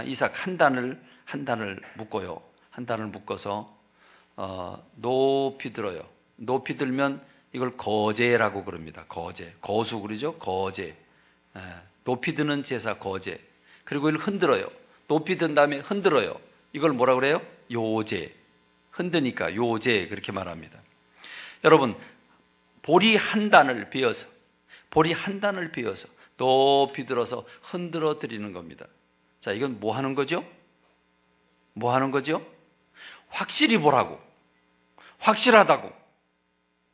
이삭 한 단을 묶어요. 한 단을 묶어서 높이 들어요. 높이 들면 이걸 거제라고 그럽니다. 거제, 거수 그러죠? 거제. 높이 드는 제사 거제. 그리고 이걸 흔들어요. 높이 든 다음에 흔들어요. 이걸 뭐라 그래요? 요제. 흔드니까 요제 그렇게 말합니다. 여러분 보리 한 단을 베어서 높이 들어서 흔들어 드리는 겁니다. 자, 이건 뭐 하는 거죠? 뭐 하는 거죠? 확실히 보라고. 확실하다고.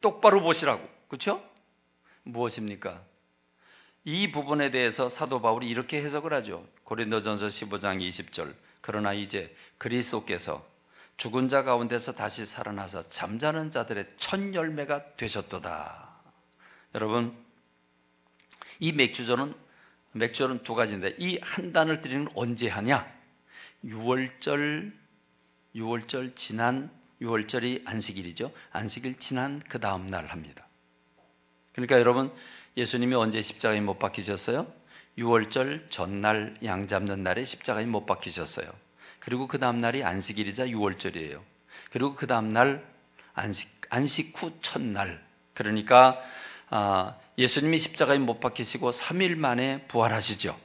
똑바로 보시라고. 그렇죠? 무엇입니까? 이 부분에 대해서 사도 바울이 이렇게 해석을 하죠. 고린도전서 15장 20절. 그러나 이제 그리스도께서 죽은 자 가운데서 다시 살아나서 잠자는 자들의 첫 열매가 되셨도다. 여러분, 이 맥주절은 두 가지인데 이 한 단을 드리는 언제 하냐? 6월절이 안식일이죠. 안식일 지난 그 다음 날 합니다. 그러니까 여러분 예수님이 언제 십자가에 못 박히셨어요? 6월절 전날 양 잡는 날에 십자가에 못 박히셨어요. 그리고 그 다음 날이 안식일이자 6월절이에요. 그리고 그 다음 날 안식 후 첫날. 그러니까 예수님이 십자가에 못 박히시고 3일 만에 부활하시죠.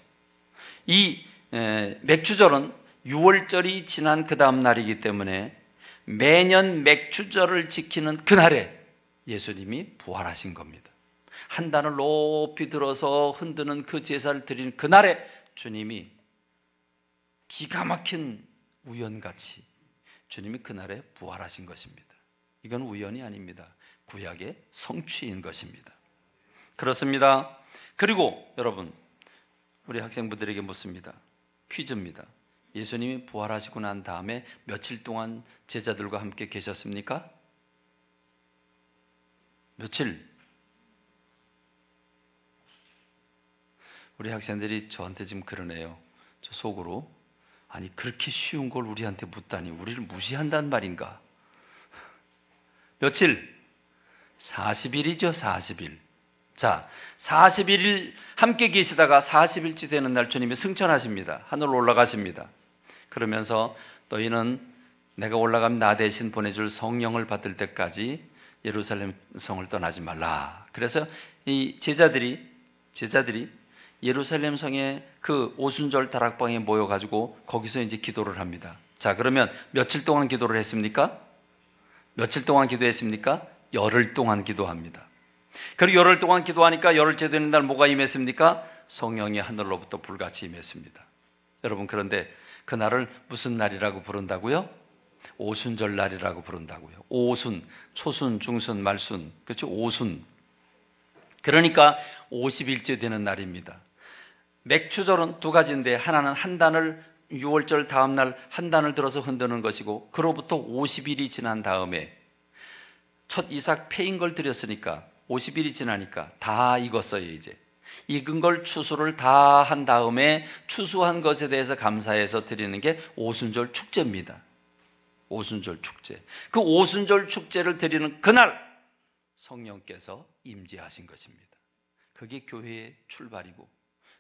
이 맥주절은 6월절이 지난 그 다음 날이기 때문에 매년 맥주절을 지키는 그날에 예수님이 부활하신 겁니다. 한 단을 높이 들어서 흔드는 그 제사를 드리는 그날에 주님이 기가 막힌 우연같이 주님이 그날에 부활하신 것입니다. 이건 우연이 아닙니다. 구약의 성취인 것입니다. 그렇습니다. 그리고 여러분 우리 학생분들에게 묻습니다. 퀴즈입니다. 예수님이 부활하시고 난 다음에 며칠 동안 제자들과 함께 계셨습니까? 며칠? 우리 학생들이 저한테 지금 그러네요. 저 속으로 아니 그렇게 쉬운 걸 우리한테 묻다니 우리를 무시한단 말인가? 며칠? 40일이죠. 40일. 자, 41일 함께 계시다가 40일째 되는 날 주님이 승천하십니다. 하늘로 올라가십니다. 그러면서 너희는 내가 올라가면 나 대신 보내줄 성령을 받을 때까지 예루살렘 성을 떠나지 말라. 그래서 이 제자들이 예루살렘 성의 그 오순절 다락방에 모여가지고 거기서 이제 기도를 합니다. 자, 그러면 며칠 동안 기도를 했습니까? 며칠 동안 기도했습니까? 열흘 동안 기도합니다. 그리고 열흘 동안 기도하니까 열흘째 되는 날 뭐가 임했습니까? 성령이 하늘로부터 불같이 임했습니다. 여러분 그런데 그날을 무슨 날이라고 부른다고요? 오순절 날이라고 부른다고요. 오순, 초순, 중순, 말순. 그렇죠? 오순. 그러니까 50일째 되는 날입니다. 맥주절은 두 가지인데 하나는 한 단을 유월절 다음 날 한 단을 들어서 흔드는 것이고, 그로부터 50일이 지난 다음에 첫 이삭 패인 걸 드렸으니까 50일이 지나니까 다 익었어요. 이제 익은 걸 추수를 다 한 다음에 추수한 것에 대해서 감사해서 드리는 게 오순절 축제입니다. 오순절 축제. 그 오순절 축제를 드리는 그날 성령께서 임재하신 것입니다. 그게 교회의 출발이고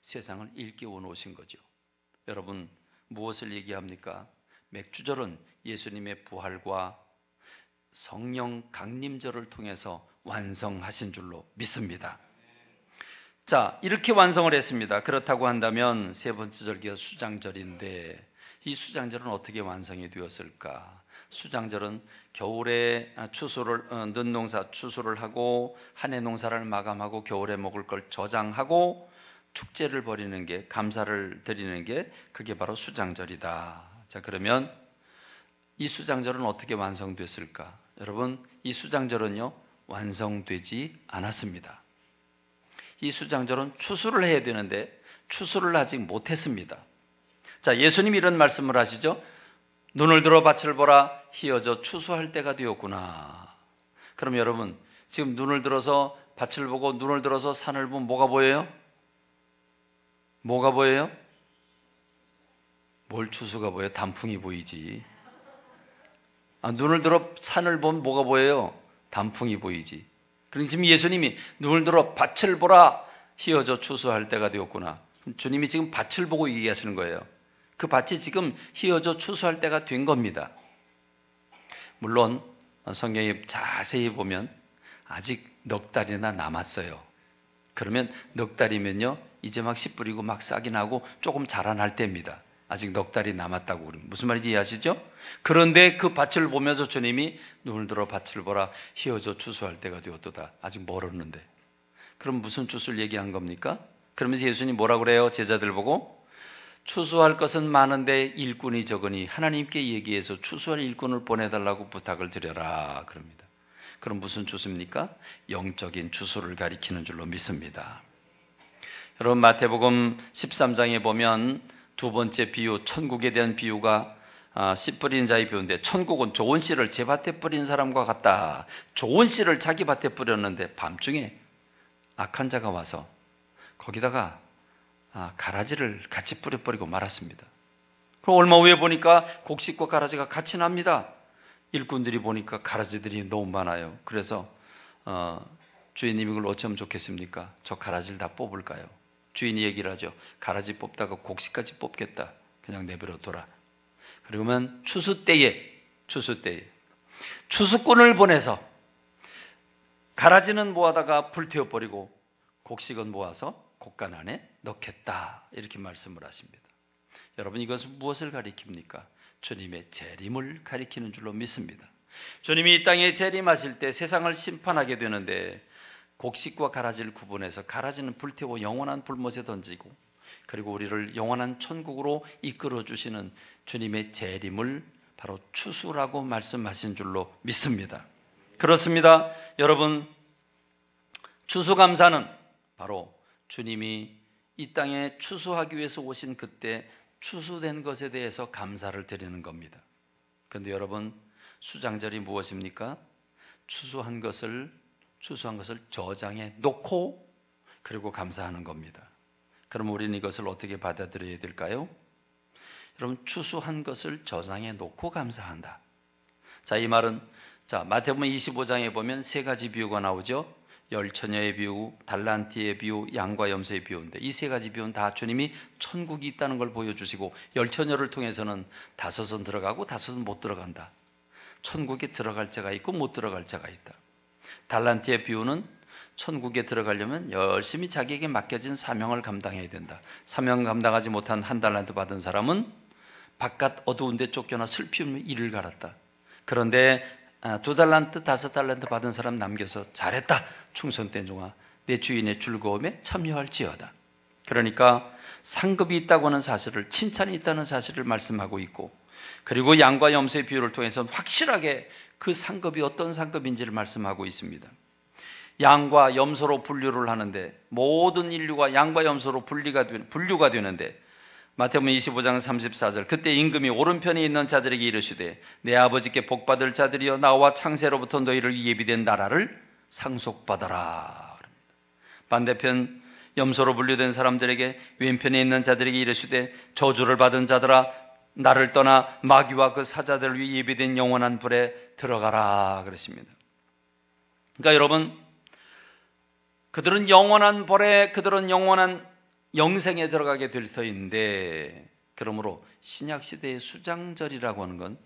세상을 일깨워 놓으신 거죠. 여러분, 무엇을 얘기합니까? 맥주절은 예수님의 부활과 성령 강림절을 통해서 완성하신 줄로 믿습니다. 자, 이렇게 완성을 했습니다. 그렇다고 한다면 세 번째 절기가 수장절인데, 이 수장절은 어떻게 완성이 되었을까? 수장절은 겨울에 늦농사 추수를 하고 한 해 농사를 마감하고 겨울에 먹을 걸 저장하고 축제를 벌이는 게, 감사를 드리는 게, 그게 바로 수장절이다. 자, 그러면 이 수장절은 어떻게 완성됐을까? 여러분, 이 수장절은요, 완성되지 않았습니다. 이 수장절은 추수를 해야 되는데 추수를 아직 못했습니다. 자, 예수님이 이런 말씀을 하시죠. 눈을 들어 밭을 보라, 희어져 추수할 때가 되었구나. 그럼 여러분, 지금 눈을 들어서 밭을 보고 눈을 들어서 산을 보면 뭐가 보여요? 뭐가 보여요? 뭘 추수가 보여요? 단풍이 보이지. 눈을 들어 산을 보면 뭐가 보여요? 단풍이 보이지. 그러니까 지금 예수님이 눈을 들어 밭을 보라, 희어져 추수할 때가 되었구나. 주님이 지금 밭을 보고 얘기하시는 거예요. 그 밭이 지금 희어져 추수할 때가 된 겁니다. 물론 성경에 자세히 보면 아직 넉 달이나 남았어요. 그러면 넉 달이면요, 이제 막 씨 뿌리고 막 싹이 나고 조금 자라날 때입니다. 아직 넉 달이 남았다고. 그러면 무슨 말인지 이해하시죠? 그런데 그 밭을 보면서 주님이 눈을 들어 밭을 보라, 희어져 추수할 때가 되었도다. 아직 멀었는데. 그럼 무슨 추수를 얘기한 겁니까? 그러면서 예수님 뭐라고 그래요? 제자들 보고 추수할 것은 많은데 일꾼이 적으니 하나님께 얘기해서 추수할 일꾼을 보내달라고 부탁을 드려라 그럽니다. 그럼 무슨 추수입니까? 영적인 추수를 가리키는 줄로 믿습니다. 여러분, 마태복음 13장에 보면 두 번째 비유, 천국에 대한 비유가 씨 뿌리는 자의 비유인데, 천국은 좋은 씨를 제 밭에 뿌린 사람과 같다. 좋은 씨를 자기 밭에 뿌렸는데 밤중에 악한 자가 와서 거기다가 가라지를 같이 뿌려버리고 말았습니다. 그럼 얼마 후에 보니까 곡식과 가라지가 같이 납니다. 일꾼들이 보니까 가라지들이 너무 많아요. 그래서 주인님, 이걸 어쩌면 좋겠습니까? 저 가라지를 다 뽑을까요? 주인이 얘기를 하죠. 가라지 뽑다가 곡식까지 뽑겠다. 그냥 내버려둬라. 그러면 추수 때에 추수꾼을 보내서 가라지는 모아다가 불태워버리고 곡식은 모아서 곡간 안에 넣겠다. 이렇게 말씀을 하십니다. 여러분, 이것은 무엇을 가리킵니까? 주님의 재림을 가리키는 줄로 믿습니다. 주님이 이 땅에 재림하실 때 세상을 심판하게 되는데, 곡식과 가라지를 구분해서 가라지는 불태워 영원한 불못에 던지고, 그리고 우리를 영원한 천국으로 이끌어 주시는 주님의 재림을 바로 추수라고 말씀하신 줄로 믿습니다. 그렇습니다. 여러분, 추수감사는 바로 주님이 이 땅에 추수하기 위해서 오신 그때 추수된 것에 대해서 감사를 드리는 겁니다. 그런데 여러분, 수장절이 무엇입니까? 추수한 것을 저장해 놓고 그리고 감사하는 겁니다. 그럼 우리는 이것을 어떻게 받아들여야 될까요? 여러분, 추수한 것을 저장해 놓고 감사한다. 자, 이 말은 마태복음 25장에 보면 세 가지 비유가 나오죠. 열처녀의 비유, 달란트의 비유, 양과 염소의 비유인데, 이 세 가지 비유는 다 주님이 천국이 있다는 걸 보여주시고, 열처녀를 통해서는 5은 들어가고 5은 못 들어간다. 천국에 들어갈 자가 있고 못 들어갈 자가 있다. 달란트의 비유는 천국에 들어가려면 열심히 자기에게 맡겨진 사명을 감당해야 된다. 사명 감당하지 못한 한 달란트 받은 사람은 바깥 어두운 데 쫓겨나 슬피 울며 이를 갈았다. 그런데 2달란트, 5달란트 받은 사람 남겨서 잘했다. 충성된 종아, 내 주인의 즐거움에 참여할지어다. 그러니까 상급이 있다고 하는 사실을, 칭찬이 있다는 사실을 말씀하고 있고, 그리고 양과 염소의 비유를 통해서 확실하게 그 상급이 어떤 상급인지를 말씀하고 있습니다. 양과 염소로 분류를 하는데, 모든 인류가 양과 염소로 분류가 되는데, 마태복음 25장 34절 그때 임금이 오른편에 있는 자들에게 이르시되 내 아버지께 복받을 자들이여 나와 창세로부터 너희를 예비된 나라를 상속받아라. 반대편 염소로 분류된 사람들에게 왼편에 있는 자들에게 이르시되 저주를 받은 자들아 나를 떠나 마귀와 그 사자들을 위해 예비된 영원한 불에 들어가라 그러십니다. 그러니까 여러분, 그들은 영원한 벌에, 그들은 영원한 영생에 들어가게 될 터인데, 그러므로 신약시대의 수장절이라고 하는 건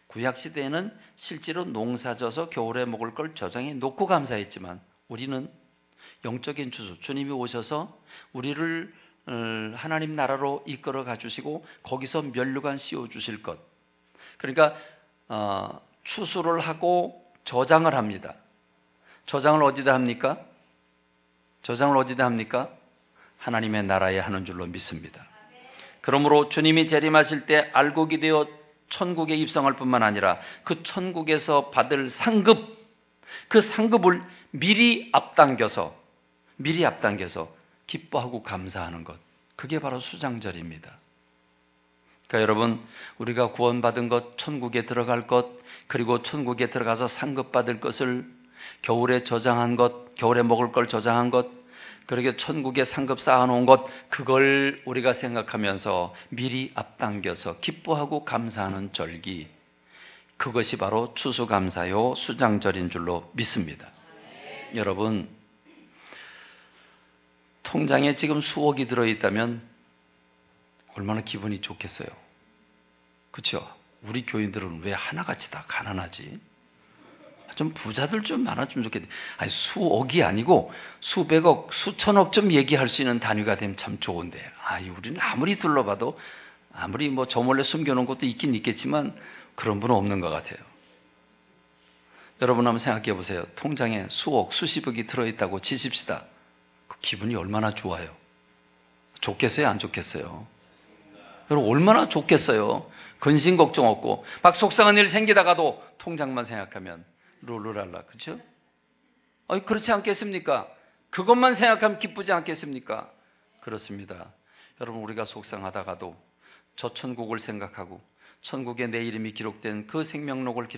구약시대에는 실제로 농사져서 겨울에 먹을 걸 저장해 놓고 감사했지만, 우리는 영적인 주수, 주님이 오셔서 우리를 하나님 나라로 이끌어 가주시고 거기서 면류관 씌워주실 것, 그러니까 추수를 하고 저장을 합니다. 저장을 어디다 합니까? 저장을 어디다 합니까? 하나님의 나라에 하는 줄로 믿습니다. 그러므로 주님이 재림하실 때 알곡이 되어 천국에 입성할 뿐만 아니라 그 천국에서 받을 상급, 그 상급을 미리 앞당겨서 기뻐하고 감사하는 것, 그게 바로 수장절입니다. 그러니까 여러분, 우리가 구원받은 것, 천국에 들어갈 것, 그리고 천국에 들어가서 상급 받을 것을 겨울에 저장한 것, 겨울에 먹을 걸 저장한 것, 그렇게 천국에 상급 쌓아놓은 것, 그걸 우리가 생각하면서 미리 앞당겨서 기뻐하고 감사하는 절기, 그것이 바로 추수감사요 수장절인 줄로 믿습니다. 여러분, 통장에 지금 수억이 들어있다면 얼마나 기분이 좋겠어요. 그렇죠? 우리 교인들은 왜 하나같이 다 가난하지? 좀 부자들 좀 많아지면 좋겠는데, 아니 수억이 아니고 수백억, 수천억 좀 얘기할 수 있는 단위가 되면 참 좋은데, 우리는 아무리 둘러봐도, 아무리 뭐 저 몰래 숨겨놓은 것도 있긴 있겠지만 그런 분은 없는 것 같아요. 여러분 한번 생각해 보세요. 통장에 수억, 수십억이 들어있다고 치십시다. 그 기분이 얼마나 좋아요? 좋겠어요? 안 좋겠어요? 여러분 얼마나 좋겠어요? 근심 걱정 없고 막 속상한 일 생기다가도 통장만 생각하면 룰루랄라, 그렇죠? 그렇지 않겠습니까? 그것만 생각하면 기쁘지 않겠습니까? 그렇습니다. 여러분, 우리가 속상하다가도 저 천국을 생각하고 천국에 내 이름이 기록된 그 생명록을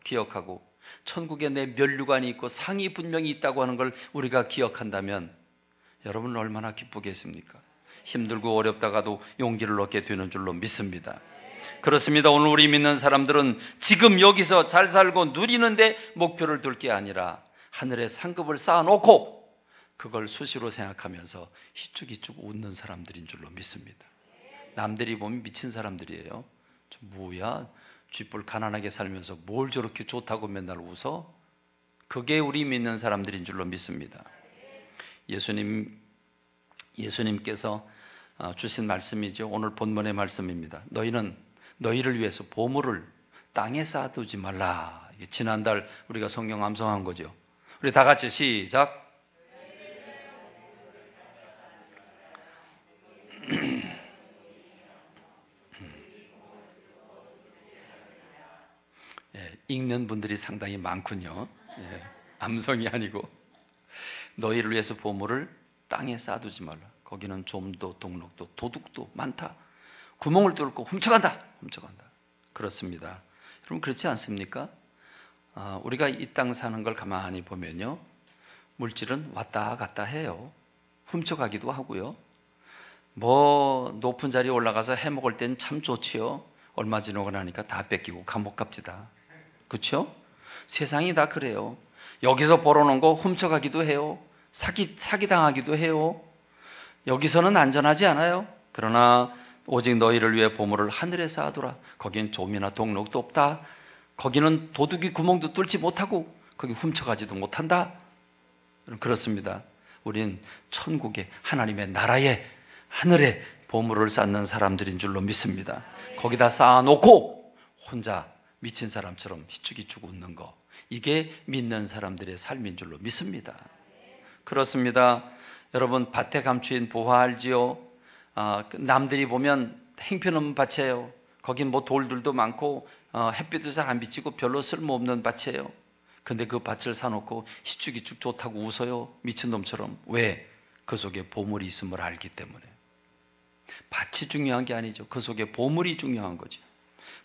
기억하고 천국에 내 면류관이 있고 상이 분명히 있다고 하는 걸 우리가 기억한다면 여러분은 얼마나 기쁘겠습니까? 힘들고 어렵다가도 용기를 얻게 되는 줄로 믿습니다. 그렇습니다. 오늘 우리 믿는 사람들은 지금 여기서 잘 살고 누리는데 목표를 둘 게 아니라 하늘에 상급을 쌓아놓고 그걸 수시로 생각하면서 희죽희죽 웃는 사람들인 줄로 믿습니다. 남들이 보면 미친 사람들이에요. 뭐야? 쥐뿔 가난하게 살면서 뭘 저렇게 좋다고 맨날 웃어? 그게 우리 믿는 사람들인 줄로 믿습니다. 예수님께서 주신 말씀이죠. 오늘 본문의 말씀입니다. 너희는 너희를 위해서 보물을 땅에 쌓아두지 말라. 지난달 우리가 성경 암송한 거죠. 우리 다 같이 시작. 읽는 분들이 상당히 많군요. 암송이 아니고 너희를 위해서 보물을 땅에 쌓아두지 말라. 거기는 좀도 동록도 도둑도 많다. 구멍을 뚫고 훔쳐간다. 그렇습니다. 여러분 그렇지 않습니까? 우리가 이 땅 사는 걸 가만히 보면요, 물질은 왔다 갔다 해요. 훔쳐가기도 하고요. 뭐 높은 자리에 올라가서 해먹을 땐 참 좋지요. 얼마 지나고 나니까 다 뺏기고 감옥 갑시다. 그렇죠? 세상이 다 그래요. 여기서 벌어놓은 거 훔쳐가기도 해요. 사기당하기도 해요. 여기서는 안전하지 않아요. 그러나 오직 너희를 위해 보물을 하늘에 쌓아두라. 거긴 좀이나 동록도 없다. 거기는 도둑이 구멍도 뚫지 못하고 거기 훔쳐가지도 못한다. 그렇습니다. 우린 천국에 하나님의 나라에 하늘에 보물을 쌓는 사람들인 줄로 믿습니다. 거기다 쌓아놓고 혼자 미친 사람처럼 희죽희죽 웃는 거, 이게 믿는 사람들의 삶인 줄로 믿습니다. 그렇습니다. 여러분 밭에 감추인 보화 알지요? 남들이 보면 행편없는 밭이에요. 거긴 뭐 돌들도 많고 햇빛도 잘 안 비치고 별로 쓸모없는 밭이에요. 근데 그 밭을 사놓고 희죽희죽 좋다고 웃어요. 미친놈처럼. 왜? 그 속에 보물이 있음을 알기 때문에. 밭이 중요한 게 아니죠. 그 속에 보물이 중요한 거죠.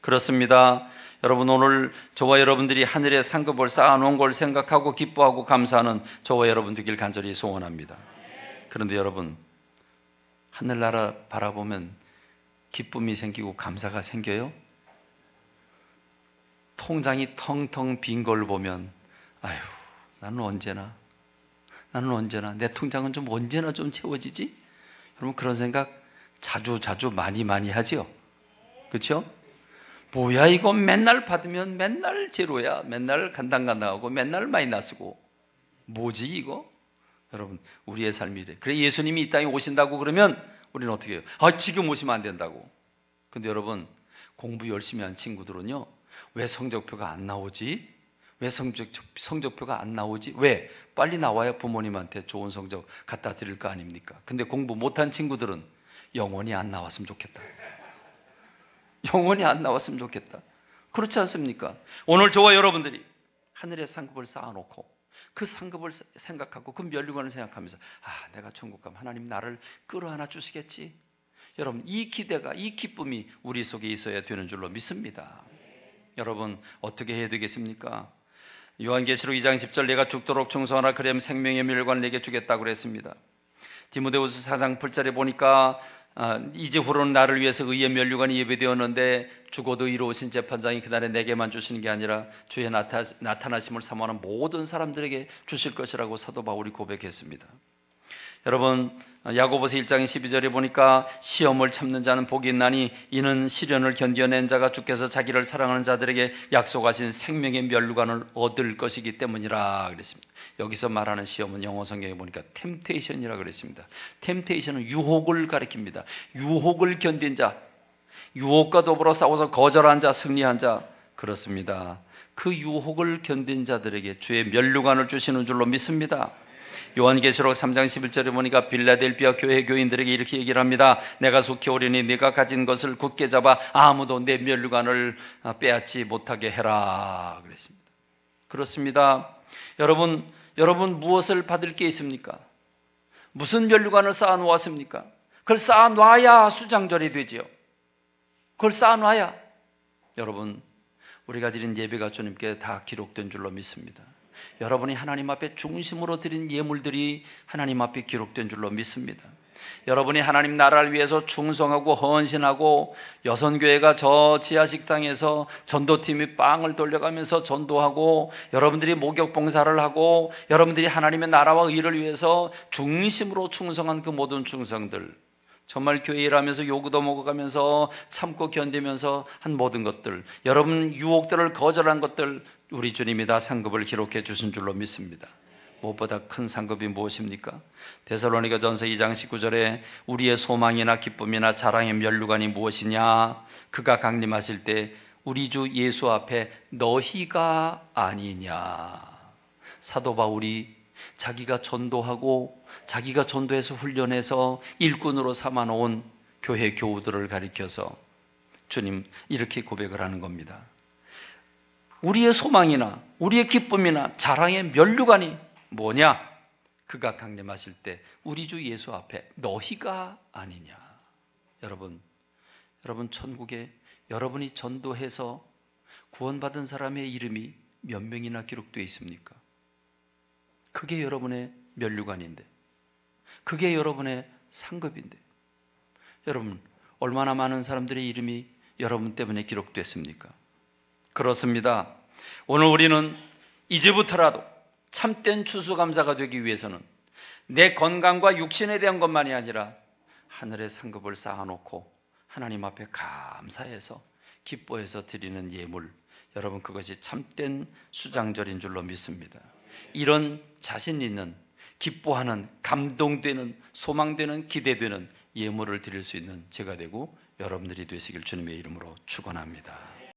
그렇습니다. 여러분, 오늘 저와 여러분들이 하늘의 상급을 쌓아놓은 걸 생각하고 기뻐하고 감사하는 저와 여러분 되길 간절히 소원합니다. 그런데 여러분, 하늘나라 바라보면 기쁨이 생기고 감사가 생겨요? 통장이 텅텅 빈 걸 보면 아유, 나는 언제나 내 통장은 좀 언제나 좀 채워지지? 여러분, 그런 생각 자주 많이 하죠? 그렇죠? 뭐야 이거, 맨날 받으면 맨날 제로야, 맨날 간당간당하고 맨날 마이너스고 뭐지 이거? 여러분, 우리의 삶이 이래. 그래, 예수님이 이 땅에 오신다고 그러면 우리는 어떻게 해요? 지금 오시면 안 된다고. 근데 여러분, 공부 열심히 한 친구들은요, 왜 성적표가 안 나오지? 왜 성적표가 안 나오지? 왜? 빨리 나와야 부모님한테 좋은 성적 갖다 드릴 거 아닙니까? 근데 공부 못한 친구들은 영원히 안 나왔으면 좋겠다. 영원히 안 나왔으면 좋겠다. 그렇지 않습니까? 오늘 저와 여러분들이 하늘의 상급을 쌓아놓고 그 상급을 생각하고 그 면류관을 생각하면서 내가 천국 가면 하나님 나를 끌어안아 주시겠지. 여러분, 이 기대가, 이 기쁨이 우리 속에 있어야 되는 줄로 믿습니다. 여러분, 어떻게 해야 되겠습니까? 요한계시록 2장 10절, 내가 죽도록 충성하라, 그리하면 생명의 멸관을 내게 주겠다고 그랬습니다. 디모데후서 4장 8절에 보니까 이제후로는 나를 위해서 의의 면류관이 예배되었는데 죽어도 이루어진 재판장이 그날에 내게만 주시는 게 아니라 주의 나타나심을 사모하는 모든 사람들에게 주실 것이라고 사도 바울이 고백했습니다. 여러분, 야고보서 1장 12절에 보니까 시험을 참는 자는 복이 있나니 이는 시련을 견뎌낸 자가 주께서 자기를 사랑하는 자들에게 약속하신 생명의 면류관을 얻을 것이기 때문이라 그랬습니다. 여기서 말하는 시험은 영어 성경에 보니까 템테이션이라 그랬습니다. 템테이션은 유혹을 가리킵니다. 유혹을 견딘 자, 유혹과 더불어 싸워서 거절한 자, 승리한 자, 그렇습니다. 그 유혹을 견딘 자들에게 주의 면류관을 주시는 줄로 믿습니다. 요한계시록 3장 11절에 보니까 빌라델비아 교회 교인들에게 이렇게 얘기를 합니다. 내가 속히 오리니 네가 가진 것을 굳게 잡아 아무도 내 면류관을 빼앗지 못하게 해라 그랬습니다. 그렇습니다. 여러분 무엇을 받을 게 있습니까? 무슨 면류관을 쌓아놓았습니까? 그걸 쌓아놔야 수장절이 되지요. 그걸 쌓아놔야. 여러분, 우리가 드린 예배가 주님께 다 기록된 줄로 믿습니다. 여러분이 하나님 앞에 중심으로 드린 예물들이 하나님 앞에 기록된 줄로 믿습니다. 여러분이 하나님 나라를 위해서 충성하고 헌신하고, 여선교회가 저 지하식당에서 전도팀이 빵을 돌려가면서 전도하고, 여러분들이 목욕 봉사를 하고, 여러분들이 하나님의 나라와 의를 위해서 중심으로 충성한 그 모든 충성들, 정말 교회 일하면서 요구도 먹어가면서 참고 견디면서 한 모든 것들, 여러분 유혹들을 거절한 것들, 우리 주님이 다 상급을 기록해 주신 줄로 믿습니다. 무엇보다 큰 상급이 무엇입니까? 데살로니가전서 2장 19절에 우리의 소망이나 기쁨이나 자랑의 면류관이 무엇이냐? 그가 강림하실 때 우리 주 예수 앞에 너희가 아니냐. 사도 바울이 자기가 전도하고 자기가 전도해서 훈련해서 일꾼으로 삼아놓은 교회 교우들을 가리켜서 주님 이렇게 고백을 하는 겁니다. 우리의 소망이나 우리의 기쁨이나 자랑의 면류관이 뭐냐? 그가 강림하실 때 우리 주 예수 앞에 너희가 아니냐. 여러분 천국에 여러분이 전도해서 구원받은 사람의 이름이 몇 명이나 기록되어 있습니까? 그게 여러분의 면류관인데, 그게 여러분의 상급인데, 여러분 얼마나 많은 사람들의 이름이 여러분 때문에 기록됐습니까? 그렇습니다. 오늘 우리는 이제부터라도 참된 추수감사가 되기 위해서는 내 건강과 육신에 대한 것만이 아니라 하늘의 상급을 쌓아놓고 하나님 앞에 감사해서 기뻐해서 드리는 예물, 여러분 그것이 참된 수장절인 줄로 믿습니다. 이런 자신 있는, 기뻐하는, 감동되는, 소망되는, 기대되는 예물을 드릴 수 있는 제가 되고 여러분들이 되시길 주님의 이름으로 축원합니다.